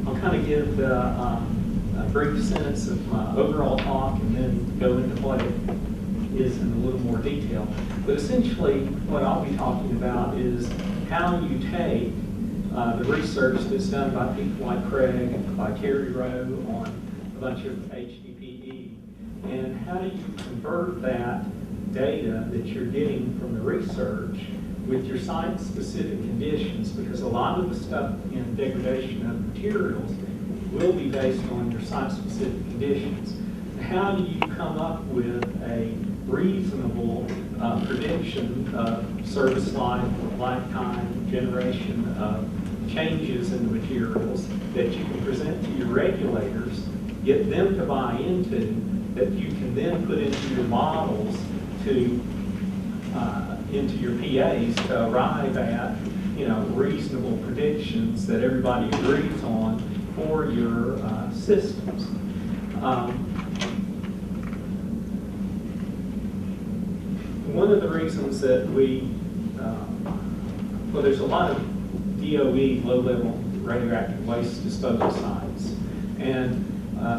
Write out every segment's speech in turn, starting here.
I'll kind of give a brief sentence of my overall talk and then go into what it is in a little more detail. But essentially, what I'll be talking about is how you take the research that's done by people like Craig and by Terry Rowe on a bunch of HDPE, and how do you convert that data that you're getting from the research with your site-specific conditions, because a lot of the stuff in degradation of materials will be based on your site-specific conditions. How do you come up with a reasonable prediction of service life, lifetime, generation of changes in the materials that you can present to your regulators, get them to buy into, that you can then put into your models to into your PAs to arrive at, reasonable predictions that everybody agrees on for your systems. One of the reasons that there's a lot of DOE, low-level radioactive waste disposal sites, and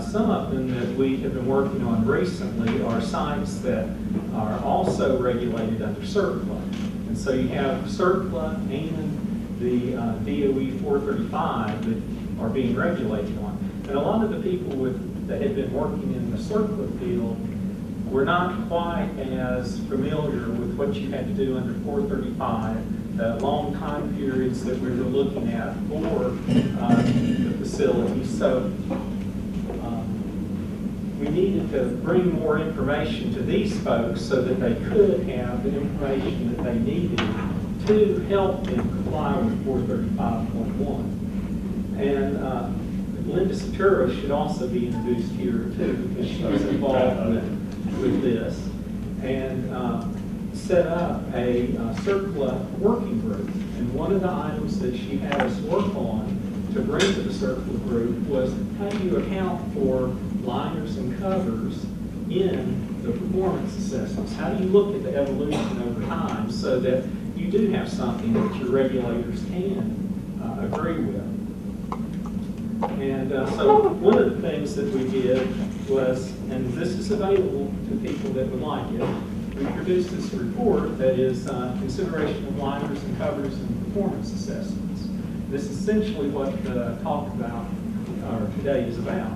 some of them that we have been working on recently are sites that are also regulated under CERCLA. And so you have CERCLA and the DOE 435 that are being regulated on. And a lot of the people that have been working in the CERCLA field were not quite as familiar with what you had to do under 435, the long time periods that we were looking at for the facilities. So we needed to bring more information to these folks so that they could have the information that they needed to help them comply with 435.1. And Linda Satura should also be introduced here too, because she was involved with this, and set up a CERCLA working group. And one of the items that she had us work on to bring to the CERCLA group was how do you account for liners and covers in the performance assessments? How do you look at the evolution over time so that you do have something that your regulators can agree with? And so one of the things that we did was, and this is available to people that would like it, we produced this report that is consideration of liners and covers in performance assessments. This is essentially what the talk about today is about.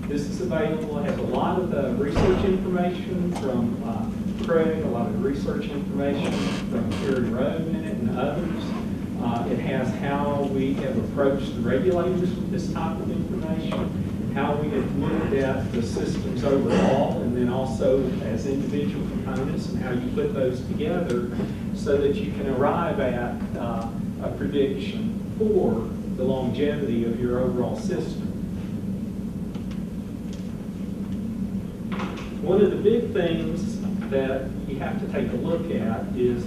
This is available. It has a lot of the research information from Craig, a lot of the research information from Terry Rowe in it and others. It has how we have approached the regulators with this type of information, how we have looked at the systems overall, and then also as individual components and how you put those together so that you can arrive at a prediction for the longevity of your overall system. One of the big things that you have to take a look at is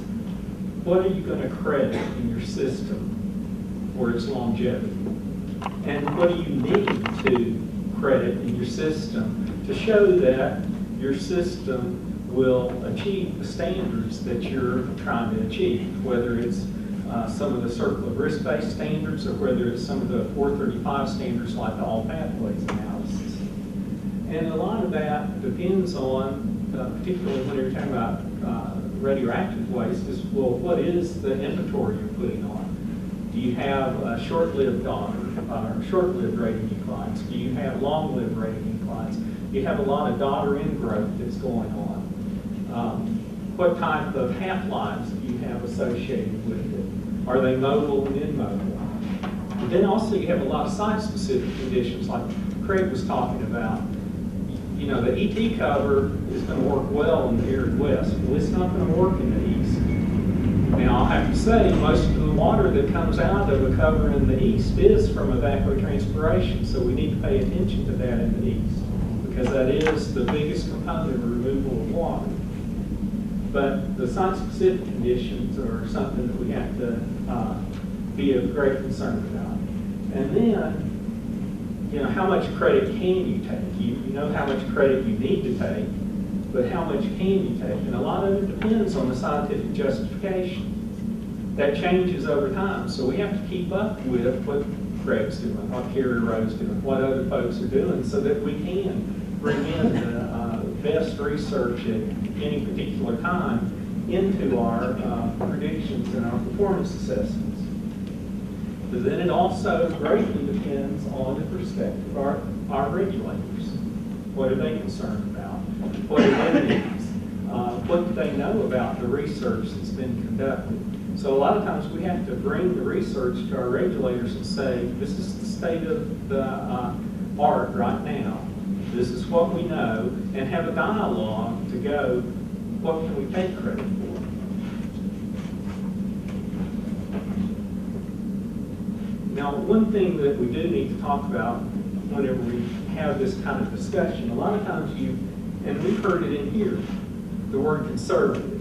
what are you going to credit in your system for its longevity? And what do you need to credit in your system to show that your system will achieve the standards that you're trying to achieve, whether it's some of the CERCLA risk-based standards or whether it's some of the 435 standards like the all pathways analysis. And a lot of that depends on, particularly when you're talking about radioactive waste, is, well, what is the inventory you're putting on? Do you have short-lived short-lived rating declines? Do you have long-lived rating declines? Do you have a lot of daughter ingrowth that's going on? What type of half-lives do you have associated with it? Are they mobile and immobile? And then also you have a lot of site-specific conditions like Craig was talking about. You know, the ET cover is going to work well in the arid west. Well, it's not going to work in the east. Now, I have to say, most of the water that comes out of a cover in the east is from evapotranspiration, so we need to pay attention to that in the east, because that is the biggest component of removal of water. But the site-specific conditions are something that we have to be of great concern about. And then, you know, how much credit can you take? You know how much credit you need to take, but how much can you take? And a lot of it depends on the scientific justification. that changes over time. So we have to keep up with what Craig's doing, what Carrie Rowe's doing, what other folks are doing, so that we can bring in the best research at any particular time into our predictions and our performance assessments. But then it also greatly depends on the perspective of our regulators. What are they concerned about? What are their needs? What do they know about the research that's been conducted? So a lot of times we have to bring the research to our regulators and say, this is the state of the art right now. This is what we know, and have a dialogue to go, what can we take credit for? Now, one thing that we do need to talk about whenever we have this kind of discussion, a lot of times and we've heard it in here, the word conservative.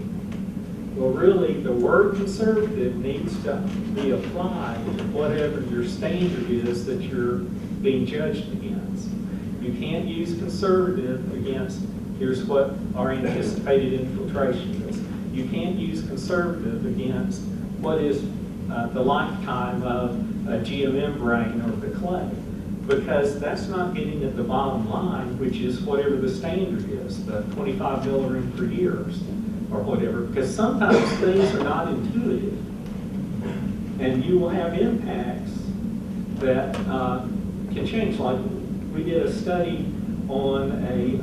Well, really, the word conservative needs to be applied to whatever your standard is that you're being judged against. You can't use conservative against, here's what our anticipated infiltration is. You can't use conservative against what is the lifetime of a geomembrane or the clay, because that's not getting at the bottom line, which is whatever the standard is, the 25 millirem per year or whatever, because sometimes things are not intuitive, and you will have impacts that can change. Like we did a study on a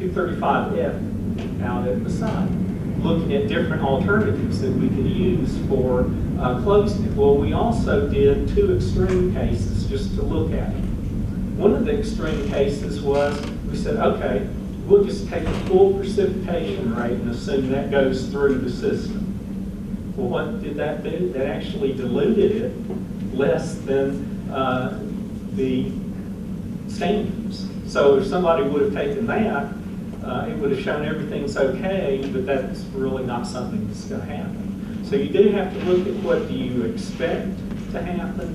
235F out at the site, looking at different alternatives that we could use for closing it. Well, we also did 2 extreme cases just to look at it. One of the extreme cases was, we said, okay, we'll just take the full precipitation rate and assume that goes through the system. Well, what did that do? That actually diluted it less than the standards. So if somebody would have taken that, it would have shown everything's okay, but that's really not something that's going to happen. So you do have to look at what do you expect to happen,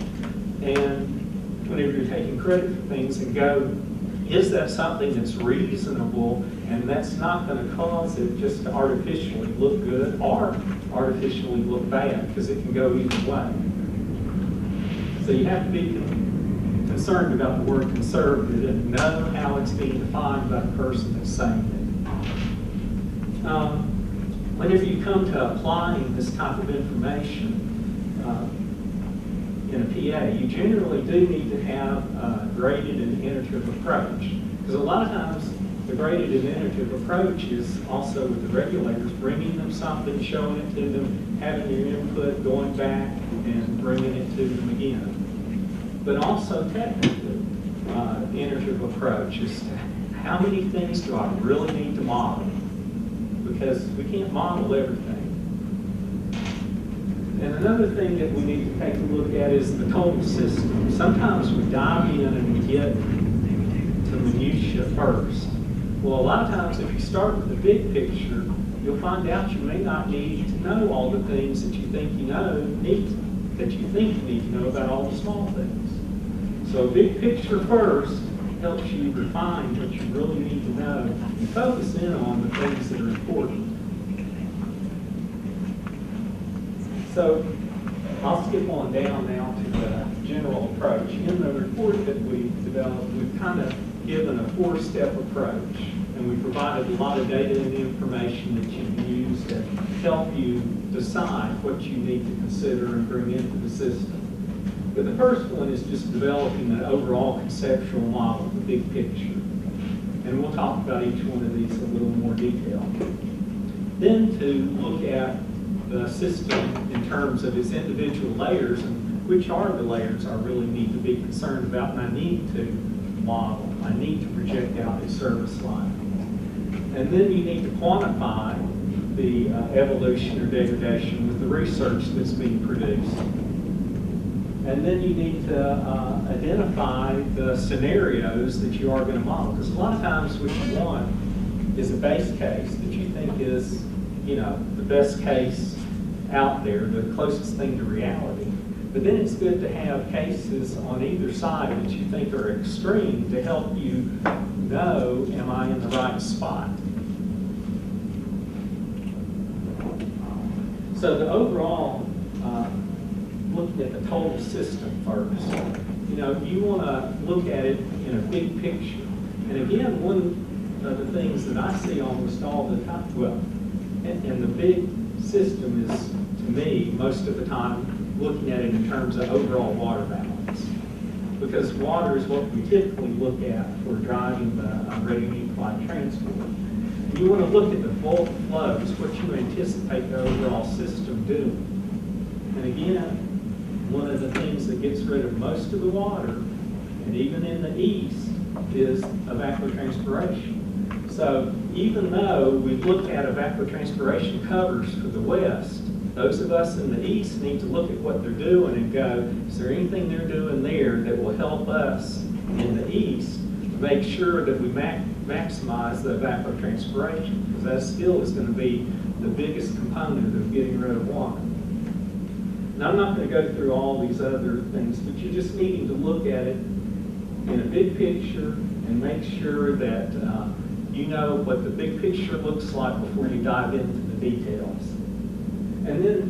and whenever you're taking credit for things, and go, is that something that's reasonable and that's not going to cause it just to artificially look good or artificially look bad, because it can go either way. So you have to be concerned about the word conservative and know how it's being defined by the person that's saying it. Whenever you come to applying this type of information in a PA, you generally do need to have a graded and iterative approach. Because a lot of times the graded and iterative approach is also with the regulators, bringing them something, showing it to them, having your input, going back and bringing it to them again. But also technically, the iterative approach is how many things do I really need to model? Because we can't model everything. And another thing that we need to take a look at is the total system. Sometimes we dive in and we get to minutia first. Well, a lot of times if you start with the big picture, you'll find out you may not need to know all the things that you think you need to know about all the small things. So a big picture first helps you refine what you really need to know and focus in on the things that are important. So I'll skip on down now to the general approach. In the report that we developed, we've kind of given a 4-step approach, and we provided a lot of data and information that you can use to help you decide what you need to consider and bring into the system. But the first one is just developing an overall conceptual model, the big picture. And we'll talk about each one of these in a little more detail. Then to look at the system in terms of its individual layers, and which are the layers I really need to be concerned about and I need to model. I need to project out its service line. And then you need to quantify the evolution or degradation with the research that's being produced. And then you need to identify the scenarios that you are going to model. Because a lot of times what you want is a base case that you think is, the best case out there, the closest thing to reality. But then it's good to have cases on either side that you think are extreme to help you know, am I in the right spot? So the overall looking at the total system first. You know, you want to look at it in a big picture. And again, one of the things that I see almost all the time, well, and the big system is, to me, most of the time, looking at it in terms of overall water balance. Because water is what we typically look at for driving the ready-mix flight transport. You want to look at the bulk flows, what you anticipate the overall system doing. And again, one of the things that gets rid of most of the water, and even in the east, is evapotranspiration. So even though we've looked at evapotranspiration covers for the west, those of us in the east need to look at what they're doing and go, is there anything they're doing there that will help us in the east to make sure that we maximize the evapotranspiration? Because that still is going to be the biggest component of getting rid of water. Now, I'm not going to go through all these other things, but you're just needing to look at it in a big picture and make sure that you know what the big picture looks like before you dive into the details. And then,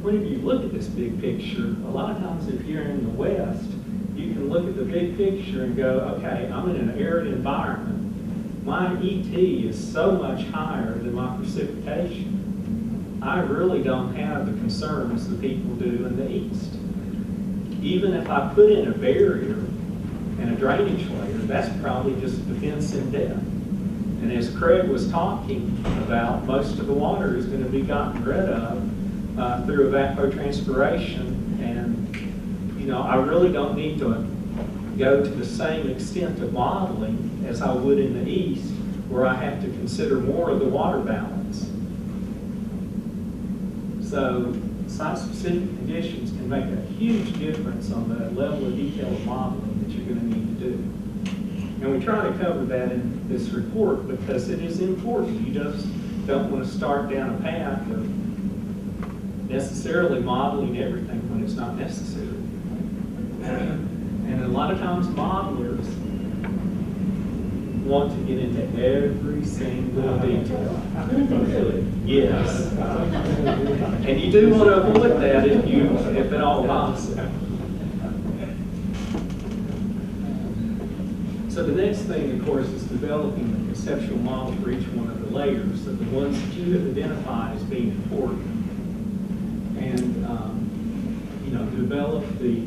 whenever you look at this big picture, a lot of times if you're in the west, you can look at the big picture and go, okay, I'm in an arid environment. My ET is so much higher than my precipitation. I really don't have the concerns that people do in the east. Even if I put in a barrier and a drainage layer, that's probably just the Benson depth. And as Craig was talking about, most of the water is going to be gotten rid of through evapotranspiration. And, you know, I really don't need to go to the same extent of modeling as I would in the east, where I have to consider more of the water balance. So site-specific conditions can make a huge difference on the level of detail of modeling that you're going to need to do. And we try to cover that in this report because it is important. You just don't want to start down a path of necessarily modeling everything when it's not necessary. And a lot of times modelers want to get into every single detail. Yes. And you do want to avoid that if at all possible. So the next thing, of course, is developing the conceptual model for each one of the layers, of the ones that you have identified as being important. And, you know, develop the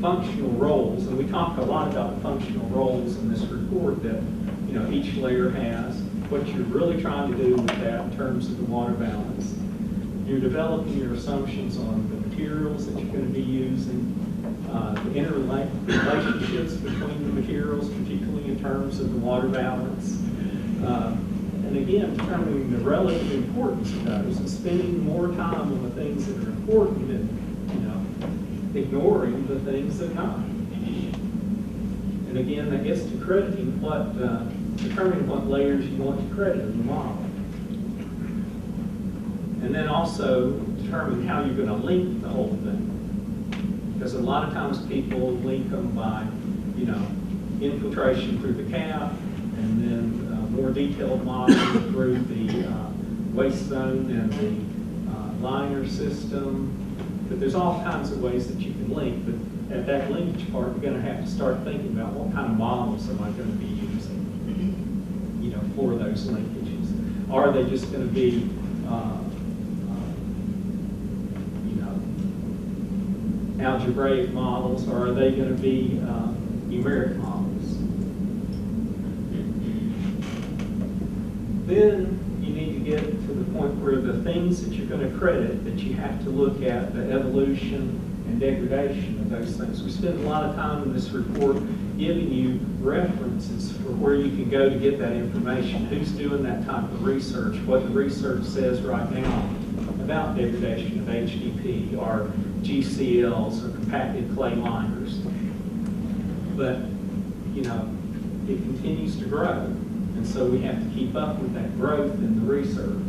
functional roles. And we talk a lot about the functional roles in this report that, you know, each layer has, what you're really trying to do with that in terms of the water balance. You're developing your assumptions on the materials that you're going to be using, the interrelationships between the materials, particularly in terms of the water balance. And again, determining the relative importance of those and spending more time on the things that are important and, you know, ignoring the things that are not. And again, that gets to crediting determining what layers you want to credit in the model. And then also determine how you're going to link the whole thing. Because a lot of times people link them by, you know, infiltration through the cap, and then more detailed modeling through the waste zone and the liner system. But there's all kinds of ways that you can link. But at that linkage part, you're going to have to start thinking about what kind of models am I going to be using, you know, for those linkages. Are they just going to be algebraic models, or are they going to be numeric models? Then you need to get to the point where the things that you're going to credit, that you have to look at the evolution and degradation of those things. We spend a lot of time in this report giving you references for where you can go to get that information, who's doing that type of research, what the research says right now about degradation of HDP or GCLs or compacted clay liners. But, you know, it continues to grow. And so we have to keep up with that growth in the research.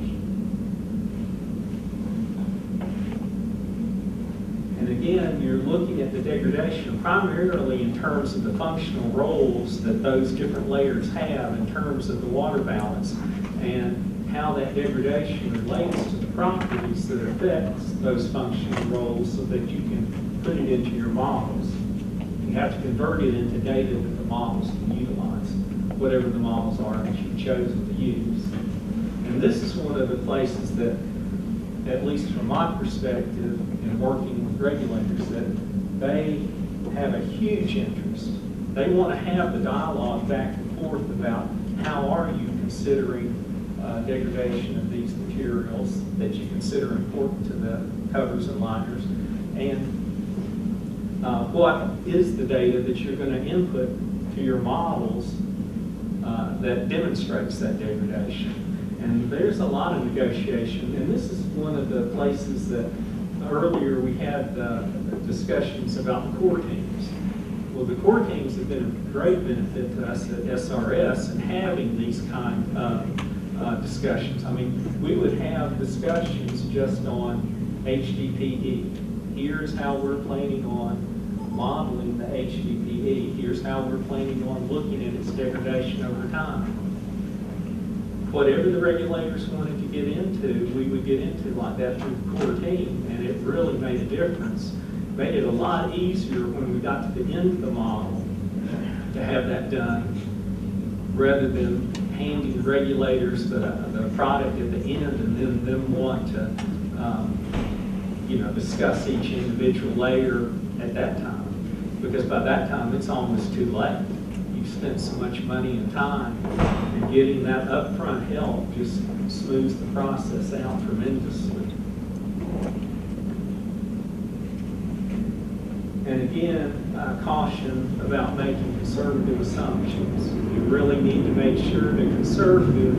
And And again, you're looking at the degradation primarily in terms of the functional roles that those different layers have in terms of the water balance and how that degradation relates to the properties that affects those functional roles so that you can put it into your models. You have to convert it into data that the models can utilize, whatever the models are that you've chosen to use. And this is one of the places that, at least from my perspective in working with regulators, that they have a huge interest. They want to have the dialogue back and forth about how are you considering degradation of these materials that you consider important to the covers and liners, and what is the data that you're going to input to your models that demonstrates that degradation. And there's a lot of negotiation, and this is one of the places that earlier we had discussions about the core teams. Well, the core teams have been a great benefit to us at SRS in having these kind of discussions. I mean, we would have discussions just on HDPE. Here's how we're planning on modeling the HDPE. Here's how we're planning on looking at its degradation over time. Whatever the regulators wanted to get into, we would get into like that through the core team, and it really made a difference. Made it a lot easier when we got to the end of the model to have that done, rather than handing the regulators the product at the end and then them want to discuss each individual layer at that time. Because by that time, it's almost too late. You've spent so much money and time, and getting that upfront help just smooths the process out tremendously. And again, caution about making conservative assumptions. You really need to make sure they're conservative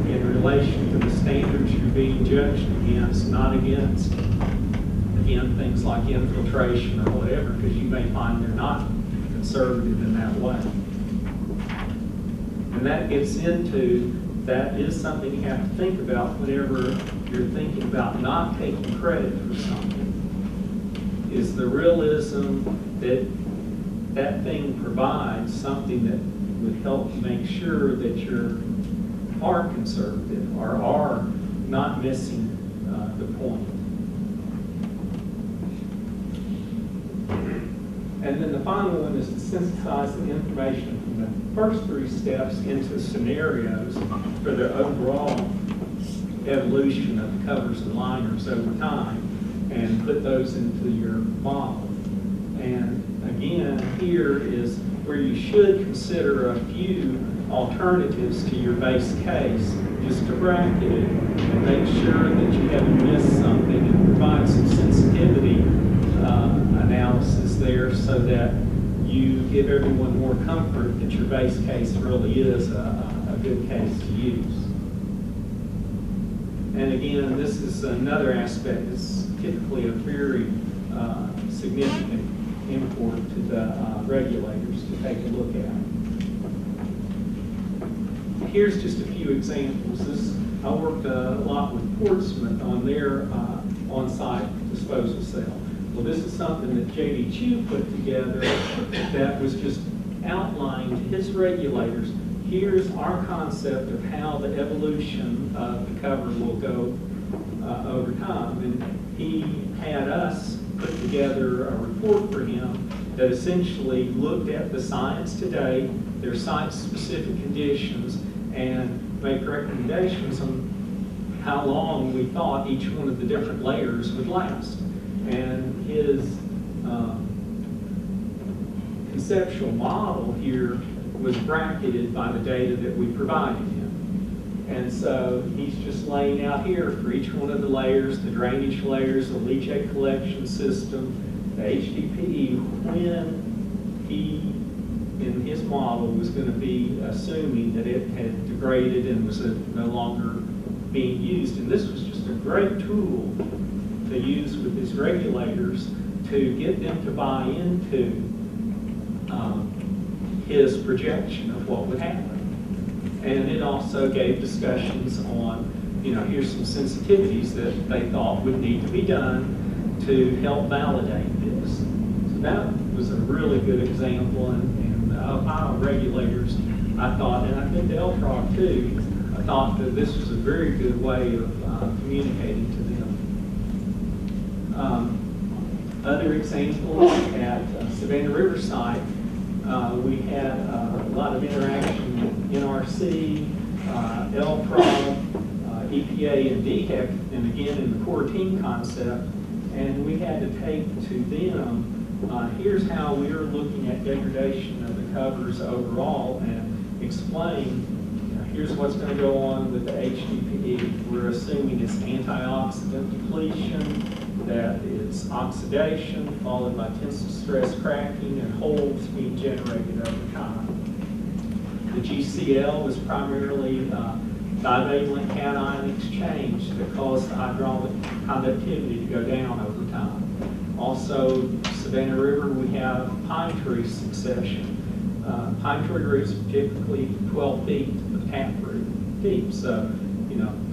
in relation to the standards you're being judged against, not against, again, things like infiltration or whatever, because you may find they're not conservative in that way. And that gets into, that is something you have to think about whenever you're thinking about not taking credit for something. Is the realism that that thing provides something that would help make sure that you are conservative or are not missing the point. And then the final one is to synthesize the information from the first three steps into scenarios for the overall evolution of the covers and liners over time, and put those into your model. And again, here is where you should consider a few alternatives to your base case, just to bracket it and make sure that you haven't missed something, and provide some sensitivity analysis there so that you give everyone more comfort that your base case really is a good case to use. And again, this is another aspect that's typically a very significant import to the regulators to take a look at. Here's just a few examples. I worked a lot with Portsmouth on their on-site disposal cell. Well, this is something that J.D. Chu put together that was just outlined to his regulators. Here's our concept of how the evolution of the cover will go over time. And he had us put together a report for him that essentially looked at the science today, their site-specific conditions, and make recommendations on how long we thought each one of the different layers would last. And his conceptual model here was bracketed by the data that we provided him. And so he's just laying out here for each one of the layers, the drainage layers, the leachate collection system, the HDPE, when he, in his model, was going to be assuming that it had degraded and was no longer being used. And this was just a great tool to use with his regulators to get them to buy into his projection of what would happen. And it also gave discussions on, here's some sensitivities that they thought would need to be done to help validate this. So that was a really good example, and our regulators, I thought, and I think the LTROG too, I thought that this was a very good way of communicating to them. Other examples at Savannah River site, we had a lot of interaction with NRC, LTROG, EPA, and DHEC, and again in the core team concept, and we had to take to them, here's how we're looking at degradation of the covers overall, and explain, here's what's going to go on with the HDPE. We're assuming it's antioxidant depletion, that it's oxidation, followed by tensile stress cracking, and holes being generated over time. The GCL was primarily divalent cation exchange that caused the hydraulic conductivity to go down over time. Also, Savannah River, we have pine tree succession. Pine tree roots are typically 12 feet of taproot deep. So,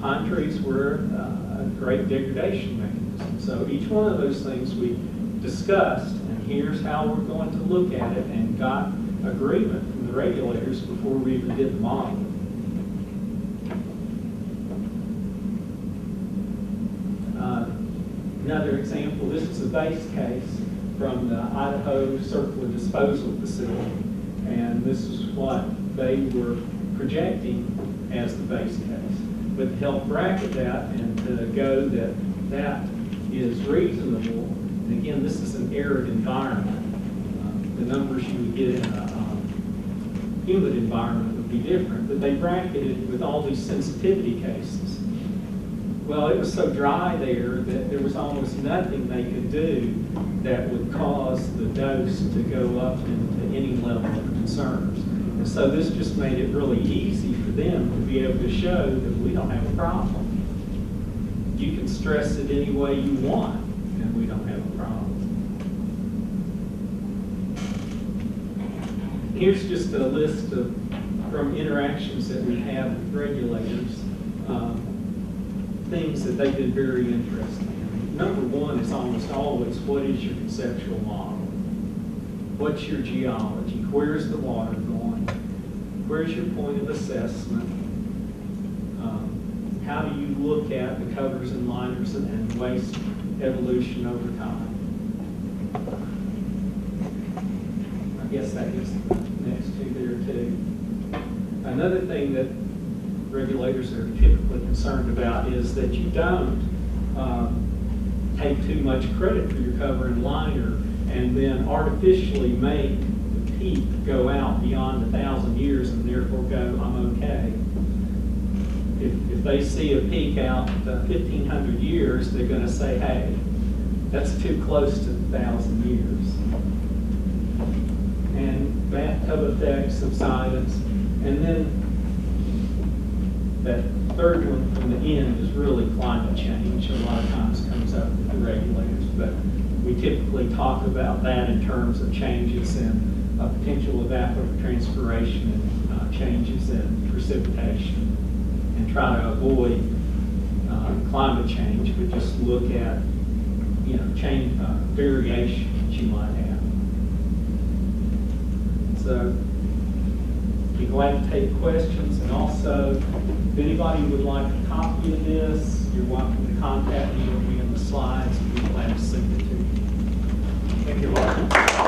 pine trees were a great degradation mechanism. So each one of those things we discussed, and here's how we're going to look at it, and got agreement from the regulators before we even did the model. Another example, this is a base case from the Idaho Circular Disposal Facility, and this is what they were projecting as the base case. But to help bracket that and to go that is reasonable, and again, this is an arid environment. The numbers you would get in a humid environment would be different, but they bracketed with all these sensitivity cases. Well, it was so dry there that there was almost nothing they could do that would cause the dose to go up into any level of concerns. And so this just made it really easy for them to be able to show that we don't have a problem. You can stress it any way you want, and we don't have a problem. Here's just a list from interactions that we have with regulators. Things that they've been very interested in. Number one is almost always, what is your conceptual model? What's your geology? Where's the water going? Where's your point of assessment? How do you look at the covers and liners and waste evolution over time? I guess that is the next two there too. Another thing that regulators are typically concerned about is that you don't take too much credit for your cover and liner and then artificially make the peak go out beyond 1,000 years and therefore go, I'm okay. If they see a peak out 1,500 years, they're going to say, hey, that's too close to 1,000 years. And bathtub effect, subsidence, and then that third one from the end is really climate change. A lot of times comes up with the regulators, but we typically talk about that in terms of changes in potential evapotranspiration and changes in precipitation, and try to avoid climate change, but just look at change variation that you might have. So be glad to take questions, and also if anybody would like a copy of this, you're welcome to contact me. It'll be in the slides, and we'll be glad to send it to you. Thank you, Mark.